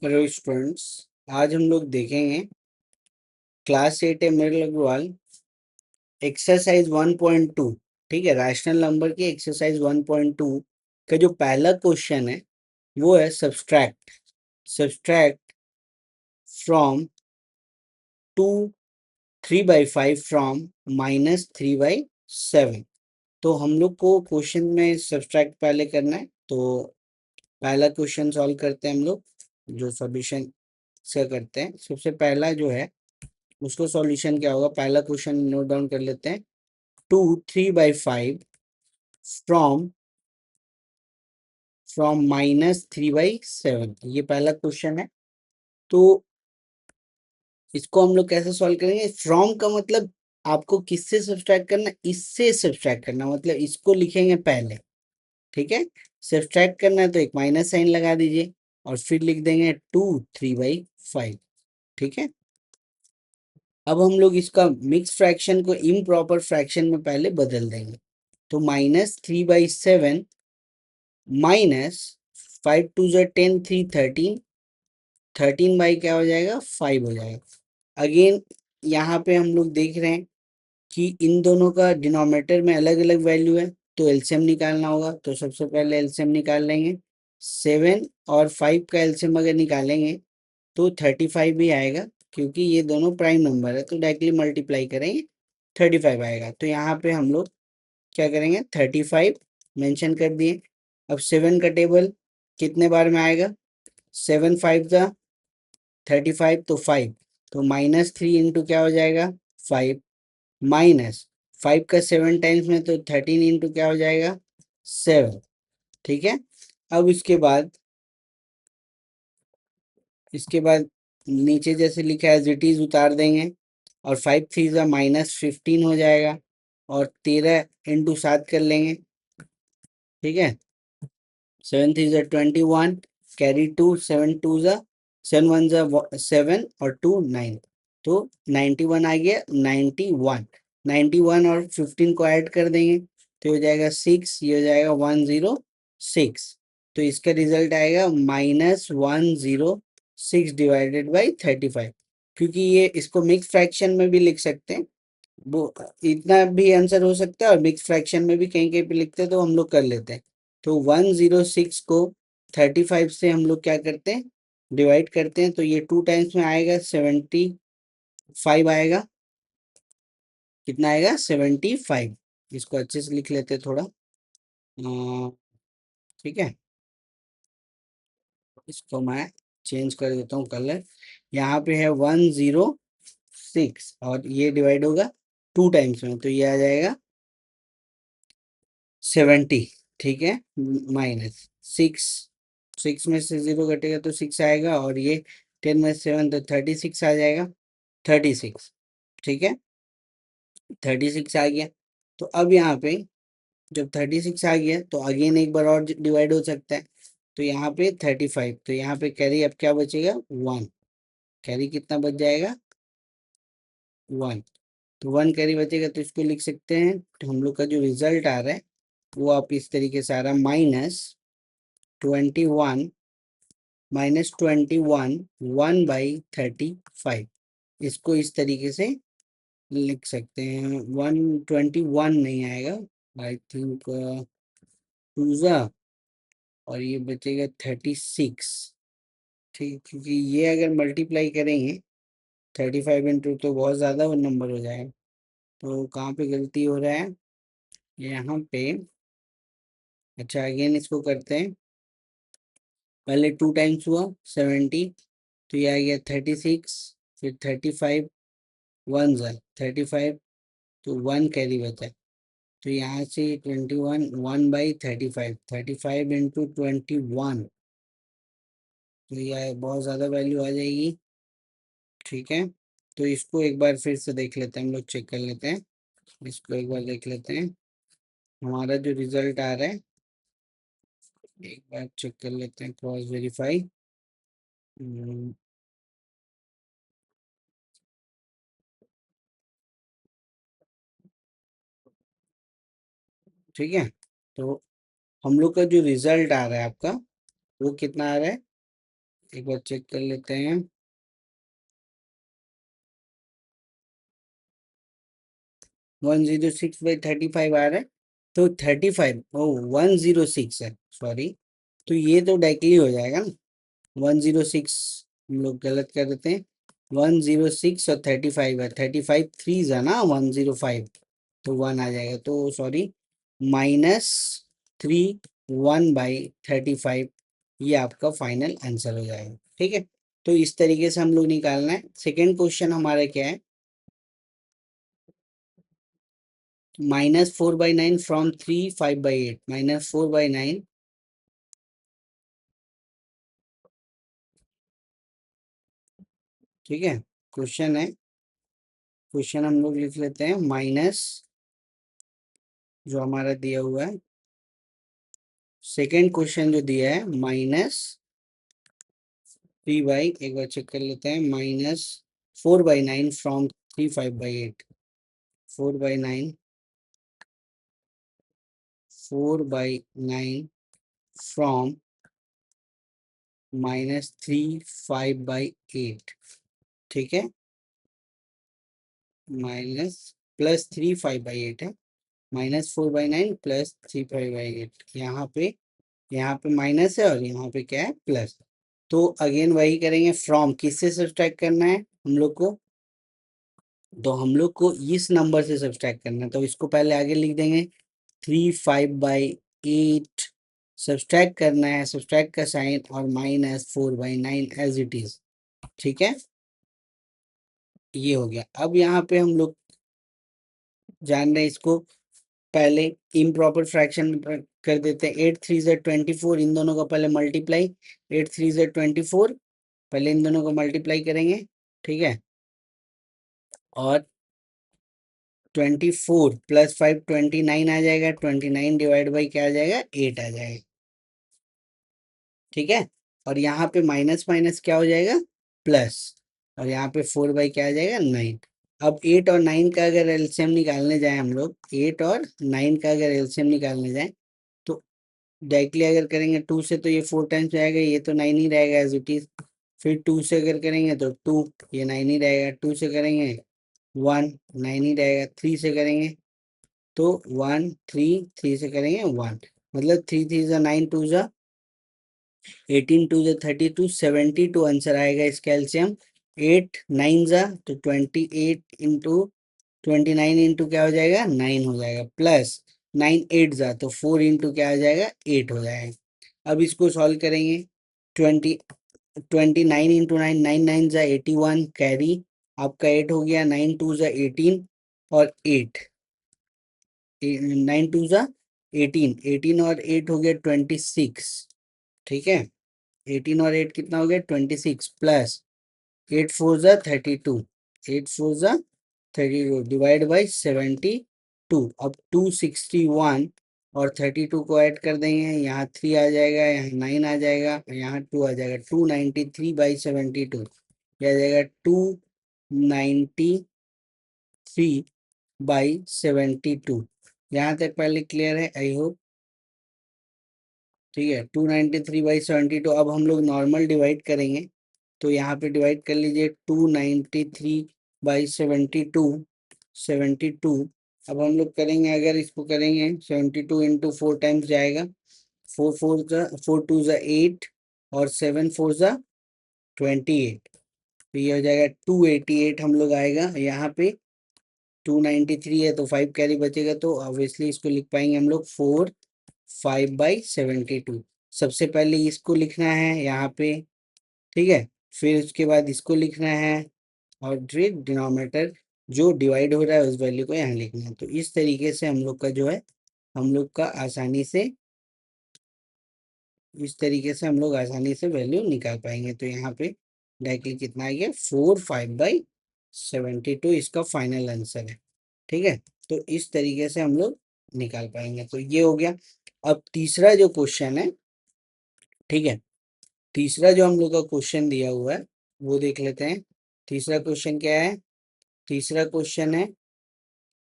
Hello students. आज हम लोग देखेंगे क्लास 8 है मेरल अग्रवाल एक्सरसाइज 1.2। ठीक है, रैशनल नंबर की एक्सरसाइज 1.2 का जो पहला क्वेश्चन है वो है सब्सट्रैक्ट सब्सट्रैक्ट फ्रॉम 2 3/5 फ्रॉम -3/7। तो हम लोग को क्वेश्चन में सब्सट्रैक्ट पहले करना है। तो पहला क्वेश्चन सॉल्व करते हैं हम लोग, जो सॉल्यूशन से करते हैं। सबसे पहला जो है उसको सॉल्यूशन क्या होगा, पहला क्वेश्चन नोट डाउन कर लेते हैं। 2 3/5 फ्रॉम -3/7, ये पहला क्वेश्चन है। तो इसको हम लोग कैसे सॉल्व करेंगे? फ्रॉम का मतलब आपको किससे सब्सट्रैक्ट करना, इससे सब्सट्रैक्ट करना, मतलब इसको लिखेंगे पहले। ठीक है, सब्सट्रैक्ट करना है तो एक माइनस साइन लगा दीजिए और फिर लिख देंगे 2 3/5। ठीक है, अब हम लोग इसका मिक्स फ्रैक्शन को इम्प्रॉपर फ्रैक्शन में पहले बदल देंगे। तो -3/7 माइनस 5 2 10 3 13, 13 बाई क्या हो जाएगा 5 हो जाएगा। अगेन यहाँ पे हम लोग देख रहे हैं कि इन दोनों का डिनोमिनेटर में अलग अलग वैल्यू है, तो एलसीएम निकालना होगा। तो सबसे पहले एलसीएम निकाल लेंगे। 7 और 5 का एलसीएम अगर निकालेंगे तो 35 भी आएगा, क्योंकि ये दोनों प्राइम नंबर है। तो डायरेक्टली मल्टीप्लाई करेंगे 35 आएगा। तो यहाँ पे हम लोग क्या करेंगे, 35 मेंशन कर दिए। अब 7 का टेबल कितने बार में आएगा, 7 5 का 35, तो 5, तो -3 इंटू क्या हो जाएगा 5, माइनस 5 का 7 टाइम्स में तो 13 इंटू क्या हो जाएगा 7। ठीक है, अब इसके बाद नीचे जैसे लिखा है एज इट इज उतार देंगे, और 5 3 का -15 हो जाएगा, और 13 इंटू 7 कर लेंगे। ठीक है, 7 3 जा 21, कैरी 2, 7 2 जा 7 1 जा 7 और 2 9, तो 91 आ गया। 91 और 15 को ऐड कर देंगे तो हो जाएगा 6, ये हो जाएगा 106। तो इसका रिजल्ट आएगा -106 डिवाइडेड बाई 35। क्योंकि ये इसको मिक्स फ्रैक्शन में भी लिख सकते हैं, वो इतना भी आंसर हो सकता है, और मिक्स फ्रैक्शन में भी कहीं कहीं पे लिखते हैं, तो हम लोग कर लेते हैं। तो 106 को 35 से हम लोग क्या करते हैं, डिवाइड करते हैं। तो ये 2 टाइम्स में आएगा 75 आएगा। कितना आएगा 75। इसको अच्छे से लिख लेते हैं थोड़ा। ठीक है, इसको मैं चेंज कर देता हूँ कलर। यहाँ पे है 106 और ये डिवाइड होगा 2 टाइम्स में, तो ये आ जाएगा 70। ठीक है, -6, 6 में से 0 घटेगा तो 6 आएगा, और ये 10 में 7 तो 36 आ जाएगा। 36, ठीक है, 36 आ गया। तो अब यहाँ पे जब 36 आ गया तो अगेन एक बार और डिवाइड हो सकता है। तो यहाँ पे 35, तो यहाँ पे कैरी अब क्या बचेगा 1, कैरी कितना बच जाएगा 1। तो 1 कैरी बचेगा, तो इसको लिख सकते हैं। तो हम लोग का जो रिजल्ट आ रहा है वो आप इस तरीके से आ रहा है, -21 1/35। इसको इस तरीके से लिख सकते हैं। 121 नहीं आएगा, आई थिंक 2 और ये बचेगा 36। ठीक, क्योंकि ये अगर मल्टीप्लाई करेंगे 35 इंटू तो बहुत ज़्यादा वो नंबर हो जाएगा। तो कहाँ पे गलती हो रहा है यहाँ पे। अच्छा, अगेन इसको करते हैं। पहले 2 टाइम्स हुआ 70, तो ये आ गया 36, फिर 35, 1 ज़ा 35, तो 1 कैरी बचा। तो यहाँ से 21 1/35, 35 इंटू 21, तो यह बहुत ज़्यादा वैल्यू आ जाएगी। ठीक है, तो इसको एक बार फिर से देख लेते हैं, हम लोग चेक कर लेते हैं। इसको एक बार देख लेते हैं, हमारा जो रिजल्ट आ रहा है एक बार चेक कर लेते हैं, क्रॉस वेरीफाई। ठीक है, तो हम लोग का जो रिजल्ट आ रहा है आपका वो कितना आ रहा है, एक बार चेक कर लेते हैं। 106/35 आ रहा है, तो 35 ओ 106 है, सॉरी। तो ये तो डायरेक्टली हो जाएगा ना, 106, हम लोग गलत कर देते हैं। 106 और 35 है, 35 थ्री है ना 105, तो 1 आ जाएगा, तो सॉरी, -3 1/35, ये आपका फाइनल आंसर हो जाएगा। ठीक है, तो इस तरीके से हम लोग निकालना है। सेकेंड क्वेश्चन हमारा क्या है, -4/9 फ्रॉम 3 5/8, -4/9, ठीक है। क्वेश्चन है, क्वेश्चन हम लोग लिख लेते हैं माइनस, जो हमारा दिया हुआ है सेकेंड क्वेश्चन जो दिया है, -3 एक बार चेक कर लेते हैं, -4/9 फ्रॉम 3 5/8, 4/9, 4/9 फ्रॉम -3 5/8, ठीक है, माइनस प्लस 3 5/8 है, -4/9 +3 5/8, यहाँ पे माइनस है और यहाँ पे क्या है, प्लस। तो अगेन वही करेंगे, फ्रॉम किससे सब्सट्रैक्ट करना है हम लोग को, तो हम लोग को इस नंबर से सब्सट्रैक्ट करना है, तो इसको पहले आगे लिख देंगे, 3 5/8 सब्सट्रैक्ट करना है, सब्सट्रैक्ट का साइन और -4/9 एज इट इज, ठीक है, ये हो गया। अब यहाँ पे हम लोग जान रहे हैं इसको, पहले इम्प्रॉपर फ्रैक्शन कर देते हैं। 8 3 ज़ 24, इन दोनों का पहले मल्टीप्लाई, 8 3 ज़ 24, पहले इन दोनों को मल्टीप्लाई करेंगे, ठीक है, और 24 + 5 29 आ जाएगा, 29 डिवाइड बाई क्या आ जाएगा, 8 आ जाएगा, ठीक है। और यहाँ पे माइनस माइनस क्या हो जाएगा, प्लस, और यहाँ पे 4 बाई क्या आ जाएगा, 9। अब 8 और 9 का अगर एलसीएम निकालने जाए हम लोग, 8 और 9 का अगर एलसीएम निकालने जाए, तो डायरेक्टली अगर करेंगे 2 से तो ये 4 टाइम्स जाएगा, ये तो 9 ही रहेगा एज इट इज। फिर 2 से अगर करेंगे तो 2, ये 9 ही रहेगा। 2 से करेंगे 1, 9 ही रहेगा। 3 से करेंगे तो 1 3, 3 से करेंगे 1, मतलब 3 3 ज़ा 9, 2 ज़ा 18, 2 ज़ा 32, 72 आंसर आएगा इसका एलसीएम। 8 9 ज़ा तो 28 इंटू 29 इंटू क्या हो जाएगा, 9 हो जाएगा, प्लस 9 8 ज़ा तो 4 इंटू क्या आ जाएगा, 8 हो जाएगा। अब इसको सॉल्व करेंगे, 20 29 इंटू 9, 9 9 ज़ा 81 कैरी, आपका 8 हो गया, 9 2 ज़ा 18 और 8, 9 2 ज़ा 18, 18 और 8 हो गया 26, ठीक है। 18 और 8 कितना हो गया, 26, प्लस 8 4 ज़ा 32, 8 4 ज़ा 32 डिवाइड बाई 72। अब 261 और 32 को ऐड कर देंगे, यहाँ 3 आ जाएगा, यहाँ 9 आ जाएगा, यहाँ 2 आ जाएगा, 293/72, यह आ जाएगा 293/72। यहाँ तक पहले क्लियर है, आई होप, ठीक है। 293/72, अब हम लोग नॉर्मल डिवाइड करेंगे, तो यहाँ पे डिवाइड कर लीजिए, 293/72, 72। अब हम लोग करेंगे, अगर इसको करेंगे 72 इंटू 4 टाइम्स जाएगा, 4 4 ज़ा 8 और 7 4 ज़ा 28, तो ये हो जाएगा 288 हम लोग आएगा। यहाँ पे 293 है तो 5 कैरी बचेगा, तो ऑब्वियसली इसको लिख पाएंगे हम लोग 4 5/72। सबसे पहले इसको लिखना है यहाँ पे, ठीक है, फिर उसके बाद इसको लिखना है, और फिर डिनोमिनेटर जो डिवाइड हो रहा है उस वैल्यू को यहाँ लिखना है। तो इस तरीके से हम लोग का जो है, हम लोग का आसानी से, इस तरीके से हम लोग आसानी से वैल्यू निकाल पाएंगे। तो यहाँ पे डायरेक्टली कितना आ गया, 4 5/72 इसका फाइनल आंसर है, ठीक है। तो इस तरीके से हम लोग निकाल पाएंगे, तो ये हो गया। अब तीसरा जो क्वेश्चन है, ठीक है, तीसरा जो हम लोग का क्वेश्चन दिया हुआ है वो देख लेते हैं। तीसरा क्वेश्चन क्या है, तीसरा क्वेश्चन है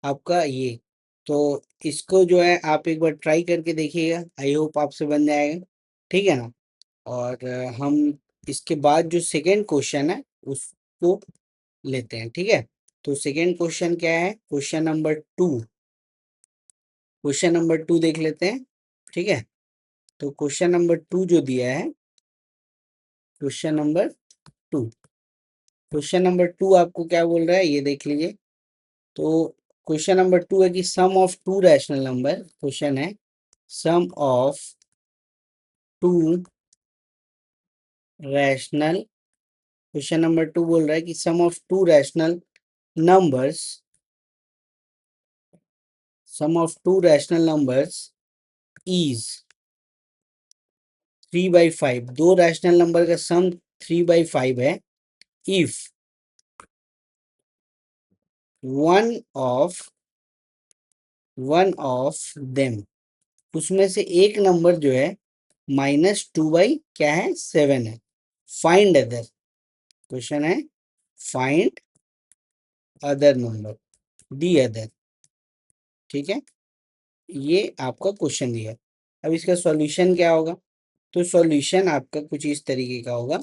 आपका ये, तो इसको जो है आप एक बार ट्राई करके देखिएगा, आई होप आपसे बन जाएगा, ठीक है ना। और हम इसके बाद जो सेकेंड क्वेश्चन है उसको लेते हैं, ठीक है। तो सेकेंड क्वेश्चन क्या है, क्वेश्चन नंबर 2 देख लेते हैं, ठीक है। तो क्वेश्चन नंबर 2 जो दिया है, question number two question number two आपको क्या बोल रहा है ये देख लीजिए। तो क्वेश्चन नंबर 2 है कि sum of two rational number, question है sum of two rational question number 2 बोल रहा है कि sum of two rational numbers is 3/5। दो रैशनल नंबर का सम 3/5 है इफ वन ऑफ देम, उसमें से एक नंबर जो है -2/, क्या है, 7 है। फाइंड अदर, क्वेश्चन है find other number, the other, ठीक है। ये आपका क्वेश्चन दिया है। अब इसका सॉल्यूशन क्या होगा, तो सॉल्यूशन आपका कुछ इस तरीके का होगा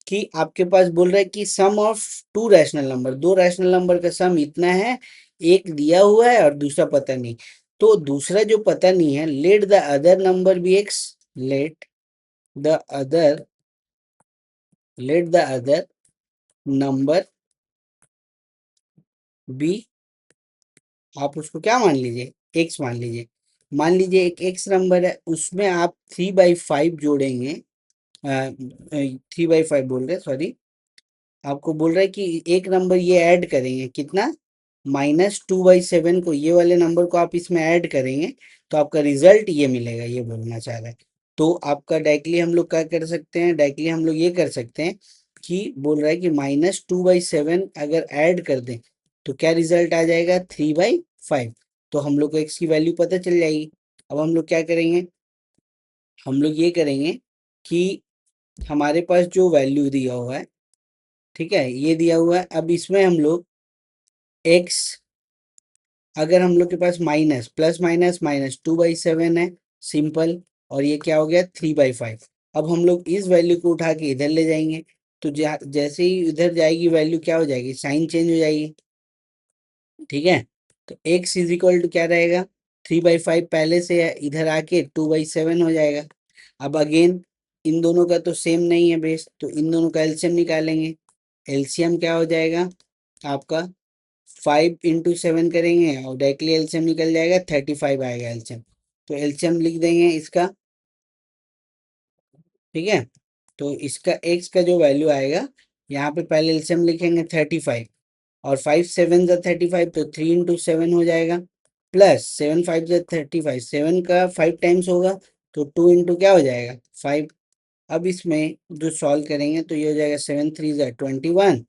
कि आपके पास बोल रहा है कि sum of two rational number, दो रैशनल नंबर का सम इतना है, एक दिया हुआ है और दूसरा पता नहीं। तो दूसरा जो पता नहीं है, let the other number be X, let the other number be, आप उसको क्या मान लीजिए, एक्स मान लीजिए। मान लीजिए एक एक्स नंबर है, उसमें आप 3/5 जोड़ेंगे, 3/5 बोल रहे, सॉरी, आपको बोल रहा है कि एक नंबर ये ऐड करेंगे, कितना, -2/7 को, ये वाले नंबर को आप इसमें ऐड करेंगे तो आपका रिजल्ट ये मिलेगा, ये बोलना चाह रहा है। तो आपका डायरेक्टली हम लोग क्या कर सकते हैं, डायरेक्टली हम लोग ये कर सकते हैं कि बोल रहा है कि -2/7 अगर ऐड कर दें तो क्या रिजल्ट आ जाएगा, 3/5। तो हम लोग को एक्स की वैल्यू पता चल जाएगी। अब हम लोग क्या करेंगे, हम लोग ये करेंगे कि हमारे पास जो वैल्यू दिया हुआ है, ठीक है, ये दिया हुआ है। अब इसमें हम लोग एक्स, अगर हम लोग के पास माइनस प्लस माइनस -2/7 है, सिंपल, और ये क्या हो गया, 3/5। अब हम लोग इस वैल्यू को उठा के इधर ले जाएंगे, तो जैसे ही इधर जाएगी वैल्यू क्या हो जाएगी, साइन चेंज हो जाएगी, ठीक है। तो x इज इक्वल टू क्या रहेगा, 3/5 पहले से है, इधर आके 2/7 हो जाएगा। अब अगेन इन दोनों का तो सेम नहीं है बेस, तो इन दोनों का एलसीएम निकालेंगे। एलसीएम क्या हो जाएगा आपका, 5 × 7 करेंगे और डायरेक्टली एलसीएम निकल जाएगा, 35 आएगा एलसीएम। तो एलसीएम लिख देंगे इसका, ठीक है। तो इसका एक्स का जो वैल्यू आएगा, यहाँ पे पहले एलसीएम लिखेंगे 35, और 5 7 × 35, तो 3 × 7 हो जाएगा, प्लस 7 5 × 35, 7 का 5 टाइम्स होगा, तो 2 क्या हो जाएगा, 5। अब इसमें जो सॉल्व करेंगे तो ये हो जाएगा 7 3 × 21,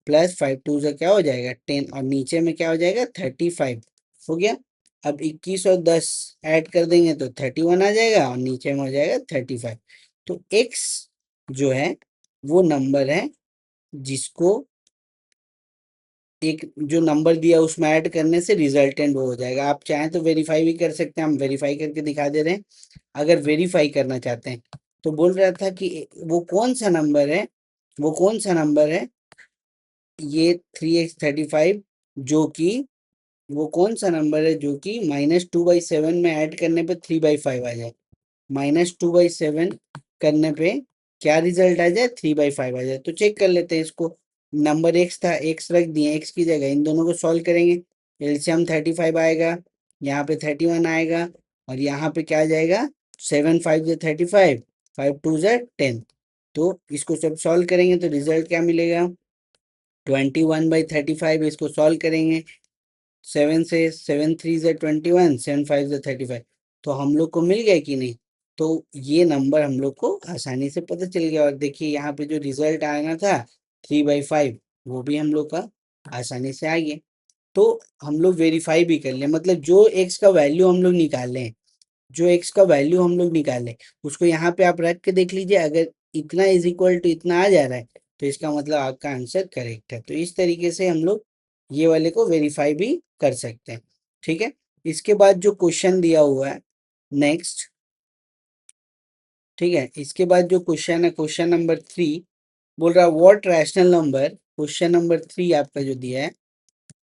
प्लस 5 2 क्या हो जाएगा, 10, और नीचे में क्या हो जाएगा, 35 हो गया। अब 21 और 10 ऐड कर देंगे तो 31 आ जाएगा, और नीचे में हो जाएगा 35। तो x जो है वो नंबर है जिसको एक जो नंबर दिया उसमें ऐड करने से रिजल्टेंट वो हो जाएगा। आप चाहें तो वेरीफाई भी कर सकते हैं, हम वेरीफाई करके दिखा दे रहे हैं। अगर वेरीफाई करना चाहते हैं तो बोल रहा था कि वो कौन सा नंबर है, वो कौन सा नंबर है, ये 3x35, जो कि वो कौन सा नंबर है जो कि -2/7 में ऐड करने पे 3/5 आ जाए, -2/7 करने पे क्या रिजल्ट आ जाए, 3/5 आ जाए। तो चेक कर लेते हैं इसको। नंबर एक्स था, एक्स रख दिए, एक्स की जगह इन दोनों को सॉल्व करेंगे। एलसीएम 35 आएगा, यहाँ पे 31 आएगा, और यहाँ पे क्या आ जाएगा, 7 5 × 35, 5 2 10। तो इसको सब सॉल्व करेंगे तो रिजल्ट क्या मिलेगा, 21/35। इसको सॉल्व करेंगे, 7 3 × 21, 7 5 × 35, तो हम लोग को मिल गया कि नहीं। तो ये नंबर हम लोग को आसानी से पता चल गया। और देखिए यहाँ पे जो रिजल्ट आना था 3/5, वो भी हम लोग का आसानी से आ गया। तो हम लोग वेरीफाई भी कर लें, मतलब जो एक्स का वैल्यू हम लोग निकालें, जो एक्स का वैल्यू हम लोग निकालें, उसको यहाँ पे आप रख के देख लीजिए। अगर इतना इज इक्वल टू इतना आ जा रहा है तो इसका मतलब आपका आंसर करेक्ट है। तो इस तरीके से हम लोग ये वाले को वेरीफाई भी कर सकते हैं, ठीक है। इसके बाद जो क्वेश्चन दिया हुआ है नेक्स्ट, ठीक है। इसके बाद जो क्वेश्चन है, क्वेश्चन नंबर 3 बोल रहा है what rational number. Question number 3 आपका जो दिया है,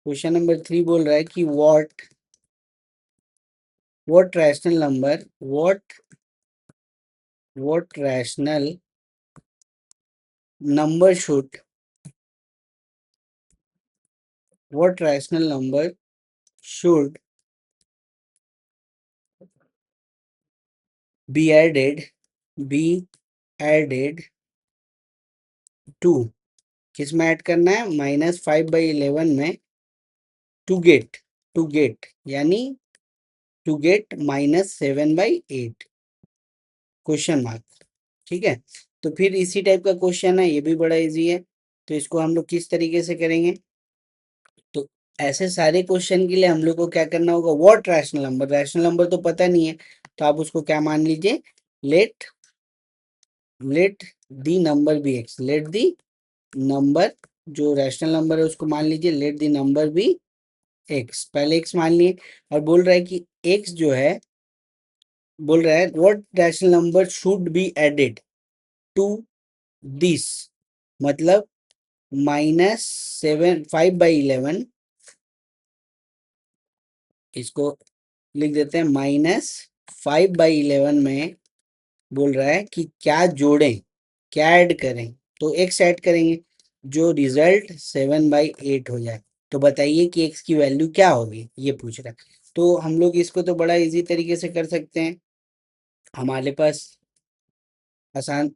क्वेश्चन नंबर 3 बोल रहा है कि what rational number, what rational number should, what rational number should be added, be added to, किस में ऐड करना है, -5/11 में, टू गेट यानी टू गेट -7/8 क्वेश्चन मार्क। ठीक है। तो फिर इसी टाइप का क्वेश्चन है, ये भी बड़ा इजी है। तो इसको हम लोग किस तरीके से करेंगे, तो ऐसे सारे क्वेश्चन के लिए हम लोग को क्या करना होगा, what rational number, rational number तो पता नहीं है, तो आप उसको क्या मान लीजिए, let let the number be X, let the number, जो रैशनल नंबर है उसको मान लीजिए let the number be X, पहले एक्स मान लिए। और बोल रहा है कि एक्स जो है, बोल रहा है what rational number should be added to this, मतलब -5/11, इसको लिख देते हैं -5/11 में। बोल रहा है कि क्या जोड़ें, क्या ऐड करें, तो एक्स ऐड करेंगे, जो रिजल्ट 7/8 हो जाए। तो बताइए कि एक्स की वैल्यू क्या होगी, ये पूछ रहा है। तो हम लोग इसको तो बड़ा इजी तरीके से कर सकते हैं, हमारे पास आसान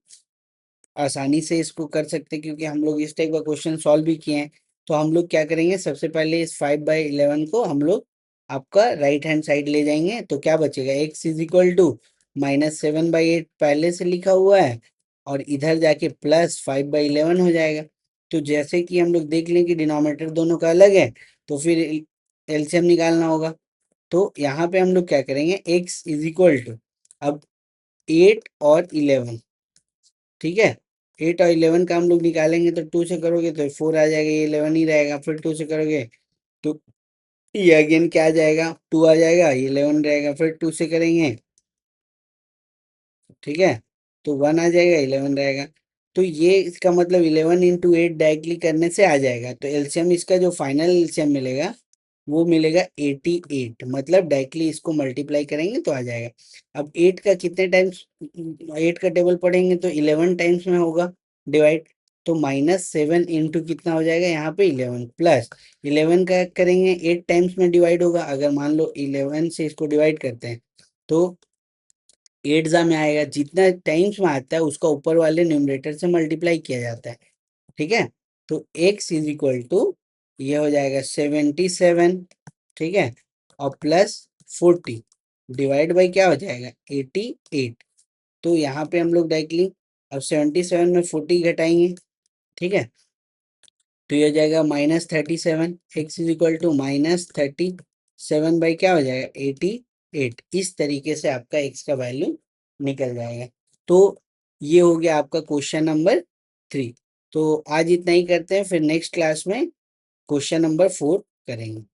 आसानी से इसको कर सकते हैं, क्योंकि हम लोग इस टाइप का क्वेश्चन सॉल्व भी किए हैं। तो हम लोग क्या करेंगे, सबसे पहले इस 5/11 को हम लोग आपका राइट हैंड साइड ले जाएंगे, तो क्या बचेगा, एक्स इज इक्वल टू -7/8 पहले से लिखा हुआ है, और इधर जाके +5/11 हो जाएगा। तो जैसे कि हम लोग देख लें कि डिनोमिनेटर दोनों का अलग है, तो फिर एलसीएम निकालना होगा। तो यहाँ पे हम लोग क्या करेंगे, एक्स इज इक्वल टू, अब 8 और 11, ठीक है, 8 और 11 का हम लोग निकालेंगे, तो 2 से करोगे तो 4 आ जाएगा, ये 11 ही रहेगा। फिर 2 से करोगे तो ये अगेन क्या आ जाएगा, 2 आ जाएगा, ये 11 रहेगा। फिर 2 से करेंगे, ठीक है, तो 1 आ जाएगा, 11 रहेगा। तो ये इसका मतलब 11 × 8 डायरेक्टली करने से आ जाएगा। तो एलसीएम इसका जो फाइनल एलसीएम मिलेगा वो मिलेगा 88, मतलब डायरेक्टली इसको मल्टीप्लाई करेंगे तो आ जाएगा। अब 8 का कितने टाइम्स, 8 का टेबल पढ़ेंगे तो 11 टाइम्स में होगा डिवाइड, तो -7 इंटू कितना हो जाएगा यहाँ पे 11, प्लस 11 का करेंगे 8 टाइम्स में डिवाइड होगा। अगर मान लो 11 से इसको डिवाइड करते हैं तो 8 में आएगा, जितना टाइम्स में आता है उसका ऊपर वाले न्यूमरेटर से मल्टीप्लाई किया जाता है। ठीक है। तो x इज इक्वल टू, ये हो जाएगा 77, ठीक है, और +40 डिवाइड बाई क्या हो जाएगा 88। तो यहाँ पे हम लोग डायरेक्टली अब 77 में 40 घटाएंगे, ठीक है, तो ये हो जाएगा -37, X is equal to -37 by क्या हो जाएगा 88। इस तरीके से आपका एक्स का वैल्यू निकल जाएगा। तो ये हो गया आपका क्वेश्चन नंबर 3। तो आज इतना ही करते हैं, फिर नेक्स्ट क्लास में क्वेश्चन नंबर 4 करेंगे।